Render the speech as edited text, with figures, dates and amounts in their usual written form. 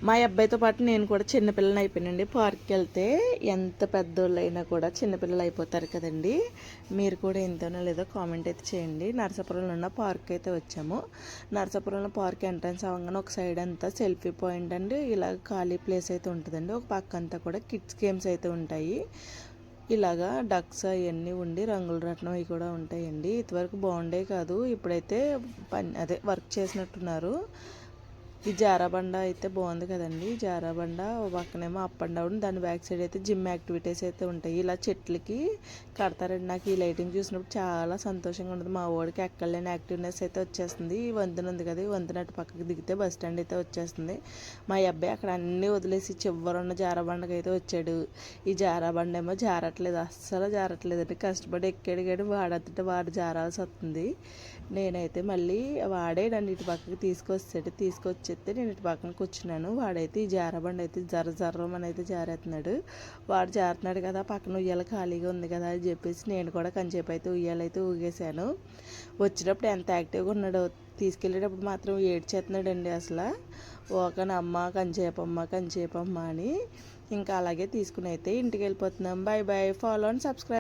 మా అబ్బాయితో పాటు నేను కూడా చిన్నపిల్లని అయిపోయానండి. పార్క్కి వెళ్తే ఎంత పెద్దోళ్ళైనా కూడా చిన్నపిల్లలు అయిపోతారు కదండి. మీరు కూడా ఎంతనో లేదో కామెంట్ అయితే చేయండి. నరసాపురంలో ఉన్న పార్క్ అయితే వచ్చాము. నరసాపురంలో పార్క్ ఎంట్రన్స్ అవ్వగానే ఒక సైడ్ అంతా సెల్ఫీ పాయింట్ అండి, ఇలా ఖాళీ ప్లేస్ అయితే ఉంటుందండి. ఒక పక్క అంతా కూడా కిడ్స్ గేమ్స్ అయితే ఉంటాయి. ఇలాగా డక్స్ అవన్నీ ఉండి రంగుల రత్నం అవి కూడా ఉంటాయండి. ఇంతవరకు బాగుండే కాదు, ఇప్పుడైతే వర్క్ చేసినట్టున్నారు. ఈ జారాబండ అయితే బాగుంది కదండి. జారాబండ పక్కనేమో అప్ అండ్ డౌన్, దాని బ్యాక్ సైడ్ అయితే జిమ్ యాక్టివిటీస్ అయితే ఉంటాయి. ఇలా చెట్లకి కడతారండి. నాకు ఈ లైటింగ్ చూసినప్పుడు చాలా సంతోషంగా ఉంటుంది. మా వాడికి ఎక్కడలేని యాక్టివ్నెస్ అయితే వచ్చేస్తుంది. ఈ వంతెన ఉంది కదా, ఈ వంతెన అటు పక్కకి దిగితే బస్ స్టాండ్ అయితే వచ్చేస్తుంది. మా అబ్బాయి అక్కడ అన్నీ వదిలేసి చివరున్న జారాబండకి అయితే వచ్చాడు. ఈ జారాబండ ఏమో జారట్లేదు, అస్సలు జారట్లేదండి. కష్టపడి ఎక్కాడు కానీ వాడంతటా వాడు జారాల్సి వస్తుంది. నేనైతే మళ్ళీ వాడే నన్ను ఇటు పక్కకి తీసుకొచ్చేస్తే నేను ఇటు పక్కన కూర్చున్నాను. వాడైతే ఈ జారబండి అయితే జర్రమని అయితే జారేస్తున్నాడు. వాడు జారుతున్నాడు కదా, పక్కన ఉయ్యాల ఖాళీగా ఉంది కదా అని చెప్పేసి నేను కూడా కొంచెంసేపు అయితే ఉయ్యాలైతే ఊగేశాను. వచ్చినప్పుడు ఎంత యాక్టివ్గా ఉన్నాడో, తీసుకెళ్ళేటప్పుడు మాత్రం ఏడ్చేస్తున్నాడండి అసలు. ఓకనమ్మ కంచేపమ్మ అని. ఇంకా అలాగే తీసుకుని అయితే ఇంటికి వెళ్ళిపోతున్నాం. Bye bye. Follow and subscribe.